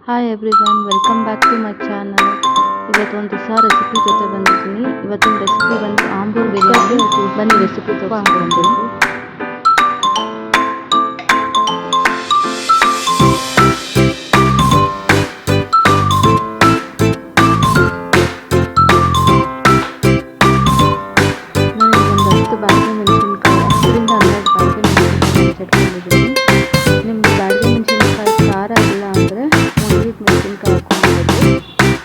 Hi everyone, welcome back to my channel. ಇವತ್ತು ಒಂದು ಹೊಸ ರೆಸಿಪಿ ಜೊತೆ ಬಂದಿದ್ದೀನಿ. ಇವತ್ತಿನ ರೆಸಿಪಿ ಬಂದು ಆಂಬೂರ್ ಬಿರಿಯಾನಿ. ಬನ್ನಿ ರೆಸಿಪಿ ತಗೊಂಡ್ಬಂದು. ನಿಮ್ಗೆ ಬ್ಯಾಡಗಿ ಮೆಣಸಿನ್ಕಾಯಿ ಖಾರ ಇಲ್ಲ ಅಂದರೆ ಒಣಗಿದ ಮೆಣಸಿನ್ಕಾಯಿ ಹಾಕ್ಕೊಬೋದು.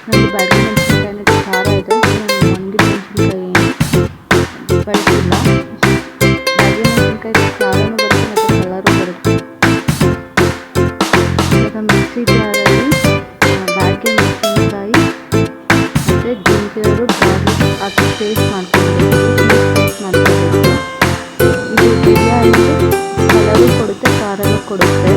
ನಮ್ಮದು ಬ್ಯಾಡಗಿ ಮೆಣಸಿನ್ಕಾಯಿನ ಖಾರ ಇದೆ, ನಾನು ಒಣಗಿದ ಮೆಣಸಿನ್ಕಾಯಿ ಬಳಸಿಲ್ಲ. ಬ್ಯಾಡಗಿ ಮೆಣಸಿನ್ಕಾಯಿ ಖಾರನೂ ಬರುತ್ತೆ ಮತ್ತು ಕಲರು ಬರುತ್ತೆ. ಇವಾಗ ಮಿಕ್ಸಿ ಜಾರಲ್ಲಿ ಬ್ಯಾಡಗಿ ಮೆಣಸಿನ್ಕಾಯಿ ಮತ್ತು ಜಿಂಜರು ಗಾರ್ಲಿಕ್ ಹಾಕಿ ಪೇಸ್ಟ್ ಮಾಡ್ಕೊಳ್ಬೇಕು. ಇದು ಬಿರಿಯಾನಿಗೆ ಕಲರು ಕೊಡುತ್ತೆ, ಖಾರನೂ ಕೊಡುತ್ತೆ.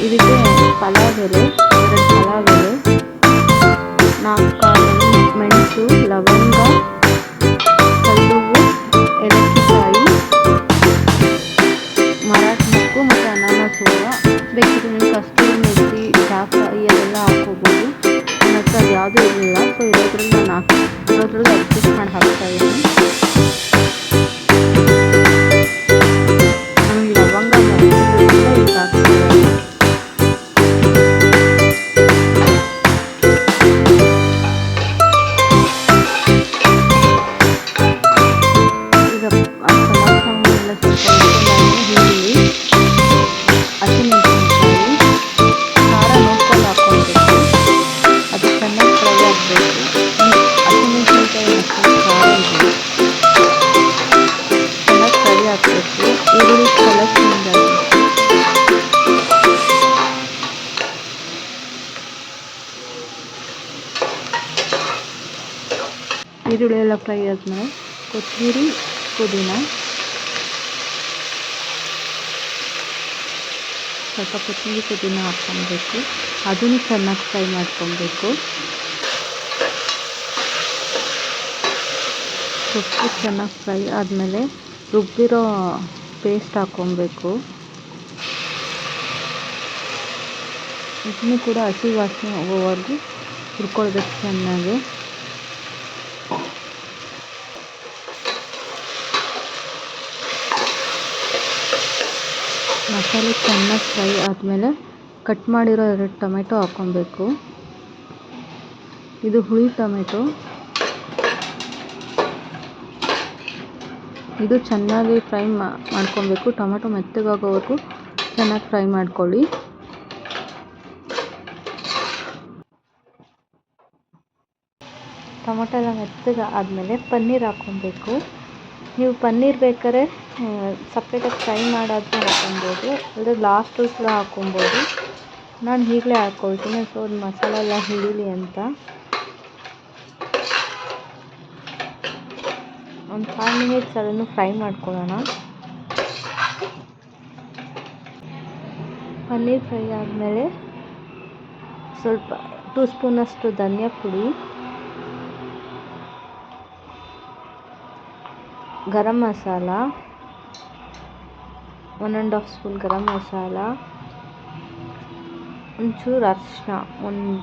ಇದಕ್ಕೆ ಪಲಾವ್ ಎಲೆ, 2 ಪಲಾವ್ ಎಲೆ, 4 ಮೆಣಸು, ಲವಂಗ, ಕಲ್ಲುವು, ಏಲಕ್ಕಿಕಾಯಿ, ಮರಾಠಿ ಮೊಗ್ಗು ಮತ್ತು ಅನಾನಸ್ ಹೂವು. ಬೇಕಿದ್ರೆ ನೀವು ಕಸ್ತೂರಿ ಮೆಥಿ, ಜಾಕಾಯಿ ಅದೆಲ್ಲ ಹಾಕ್ಕೋಬೋದು. ನನ್ನ ಹತ್ರ ಅದು ಯಾವುದೂ ಇರಲಿಲ್ಲ, ಸೊ ಇರೋದ್ರಲ್ಲಿ ನಾನು ಇರೋದ್ರಲ್ಲಿ ಅಡ್ಜಸ್ಟ್ ಮಾಡಿ ಹಾಕ್ತಾಯಿದ್ದೀನಿ. ನಮಗೆ ಲವಂಗ ಮರದಿಂದ ಇದು ಹಾಕ್ತಿದ್ದೀನಿ. ಈಗ ಪಲಾವ್ ಸಾಮಾನೆಲ್ಲ ಸ್ವಲ್ಪ ಈರುಳ್ಳಿ, ಹಸಿಮೆಣಸಿನ್ಕಾಯಿ, ಖಾರ ನೋಡ್ಕೊಂಡು ಹಾಕ್ಕೊಳ್ಬೇಕು. ಅದು ಚೆನ್ನಾಗಿ ಫ್ರೈ ಆಗಬೇಕು. ಹಸಿಮೆಣಸಿನ್ಕಾಯಿ ಮತ್ತು ಖಾರ ಇದೆ, ಚೆನ್ನಾಗಿ ಫ್ರೈ ಆಗಬೇಕು. ಈರುಳ್ಳಿ ಕಲರ್ ಚೇಂಜ್ ಆಗಬೇಕು. ಈರುಳ್ಳಿ ಎಲ್ಲ ಫ್ರೈ ಆದಮೇಲೆ ಕೊತ್ತಂಬರಿ, ಪುದೀನ, ಸ್ವಲ್ಪ ಕೊತ್ತಂಬರಿ ಪುದೀನ ಹಾಕ್ಕೊಬೇಕು. ಅದನ್ನು ಚೆನ್ನಾಗಿ ಫ್ರೈ ಮಾಡ್ಕೊಬೇಕು. ಸೊಪ್ಪು ಚೆನ್ನಾಗಿ ಫ್ರೈ ಆದಮೇಲೆ ರುಬ್ಬಿರೋ ಪೇಸ್ಟ್ ಹಾಕ್ಕೊಬೇಕು. ಇದನ್ನು ಕೂಡ ಹಸಿ ವಾಸನೆ ಹೋಗೋವರೆಗೂ ಹುರ್ಕೊಳ್ಬೇಕು ಚೆನ್ನಾಗಿ. ಮಸಾಲೆ ಚೆನ್ನಾಗಿ ಫ್ರೈ ಆದಮೇಲೆ ಕಟ್ ಮಾಡಿರೋ 2 ಟೊಮೆಟೊ ಹಾಕ್ಕೊಬೇಕು. ಇದು ಹುಳಿ ಟೊಮೆಟೊ. ಇದು ಚೆನ್ನಾಗಿ ಫ್ರೈ ಮಾಡ್ಕೊಬೇಕು. ಟೊಮೆಟೊ ಮೆತ್ತಗಾಗೋವರೆಗೂ ಚೆನ್ನಾಗಿ ಫ್ರೈ ಮಾಡ್ಕೊಳ್ಳಿ. ಟೊಮೆಟೊ ಎಲ್ಲ ಮೆತ್ತಗೆ ಆದಮೇಲೆ ಪನ್ನೀರ್ ಹಾಕ್ಕೊಬೇಕು. ನೀವು ಪನ್ನೀರ್ ಬೇಕಾದ್ರೆ ಸಪ್ರೇಟಾಗಿ ಫ್ರೈ ಮಾಡಾದರೂ ಹಾಕ್ಕೊಬೋದು, ಅಂದರೆ ಲಾಸ್ಟಲ್ಲಿ ಕೂಡ ಹಾಕ್ಕೊಬೋದು. ನಾನು ಈಗಲೇ ಹಾಕ್ಕೊಳ್ತೀನಿ, ಸೊ ಅದು ಮಸಾಲೆ ಎಲ್ಲ ಹಿಡೀಲಿ ಅಂತ. ಒಂದು 5 ಮಿನಿಟ್ಸ್ ಅದನ್ನು ಫ್ರೈ ಮಾಡ್ಕೊಳ್ಳೋಣ. ಪನ್ನೀರ್ ಫ್ರೈ ಆದಮೇಲೆ ಸ್ವಲ್ಪ 2 ಸ್ಪೂನಷ್ಟು ಧನಿಯಾ ಪುಡಿ, ಗರಂ ಮಸಾಲ, 1½ ಸ್ಪೂನ್ ಗರಂ ಮಸಾಲ, ಒಂಚೂರು ಅರಿಶಿನ, ಒಂದು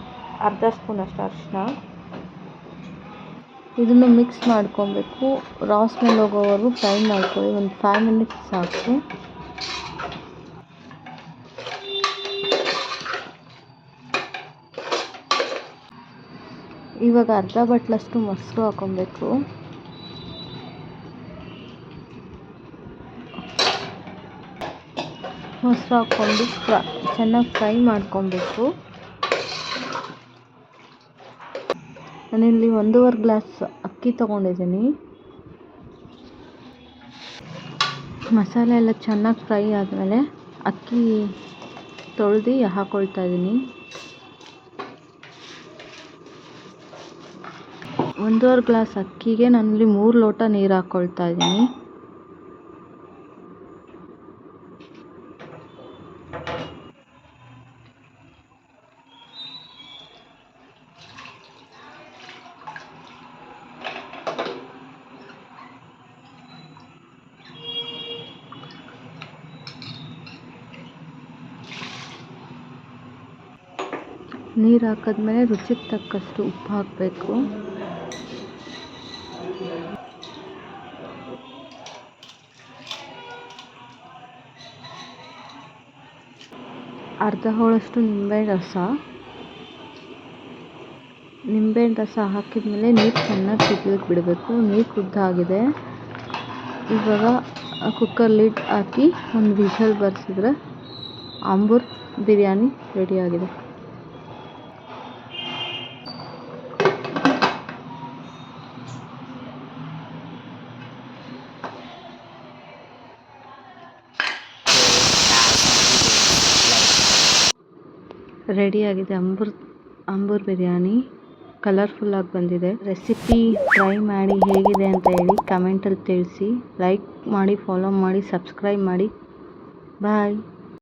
ಅರ್ಧ ಸ್ಪೂನಷ್ಟು ಅರಿಶಿನ. ಇದನ್ನು ಮಿಕ್ಸ್ ಮಾಡ್ಕೊಬೇಕು. ರಾ ಸ್ಮೆಲ್ ಹೋಗೋವರೆಗೂ ಫ್ರೈ ಮಾಡ್ಕೊಳ್ಳಿ. ಒಂದು 5 ಮಿನಿಟ್ಸ್ ಸಾಕು. ಇವಾಗ ಅರ್ಧ ಬಟ್ಲಷ್ಟು ಮೊಸರು ಹಾಕ್ಕೊಬೇಕು. ಮೊಸರು ಹಾಕ್ಕೊಂಡು ಚೆನ್ನಾಗಿ ಫ್ರೈ ಮಾಡ್ಕೊಬೇಕು. ನಾನಿಲ್ಲಿ 1½ ಗ್ಲಾಸ್ ಅಕ್ಕಿ ತೊಗೊಂಡಿದ್ದೀನಿ. ಮಸಾಲೆ ಎಲ್ಲ ಚೆನ್ನಾಗಿ ಫ್ರೈ ಆದಮೇಲೆ ಅಕ್ಕಿ ತೊಳೆದು ಹಾಕ್ಕೊಳ್ತಾ ಇದ್ದೀನಿ. 1½ ಗ್ಲಾಸ್ ಅಕ್ಕಿಗೆ ನಾನಿಲ್ಲಿ 3 ಲೋಟ ನೀರು ಹಾಕ್ಕೊಳ್ತಾ ಇದ್ದೀನಿ. ನೀರು ಹಾಕಿದ್ಮೇಲೆ ರುಚಿಗೆ ತಕ್ಕಷ್ಟು ಉಪ್ಪು ಹಾಕಬೇಕು. ಅರ್ಧ ಹೋಳಷ್ಟು ನಿಂಬೆಹಣ್ಣು ರಸ ಹಾಕಿದ್ಮೇಲೆ ನೀರು ಚೆನ್ನಾಗಿ ಕುದಿಯೋಕೆ ಬಿಡಬೇಕು. ನೀರು ಕುದ್ದಾಗಿದೆ. ಇವಾಗ ಕುಕ್ಕರ್ ಲಿಡ್ ಹಾಕಿ ಒಂದು ವಿಷಲ್ ಬರ್ಸಿದ್ರೆ ಆಂಬೂರ್ ಬಿರಿಯಾನಿ ರೆಡಿಯಾಗಿದೆ. ರೆಡಿಯಾಗಿದೆ ಆಂಬೂರ್ ಬಿರಿಯಾನಿ. ಕಲರ್ಫುಲ್ಲಾಗಿ ಬಂದಿದೆ. ರೆಸಿಪಿ ಟ್ರೈ ಮಾಡಿ ಹೇಗಿದೆ ಅಂತ ಹೇಳಿ ಕಮೆಂಟಲ್ಲಿ ತಿಳಿಸಿ. ಲೈಕ್ ಮಾಡಿ, ಫಾಲೋ ಮಾಡಿ, ಸಬ್ಸ್ಕ್ರೈಬ್ ಮಾಡಿ. ಬಾಯ್.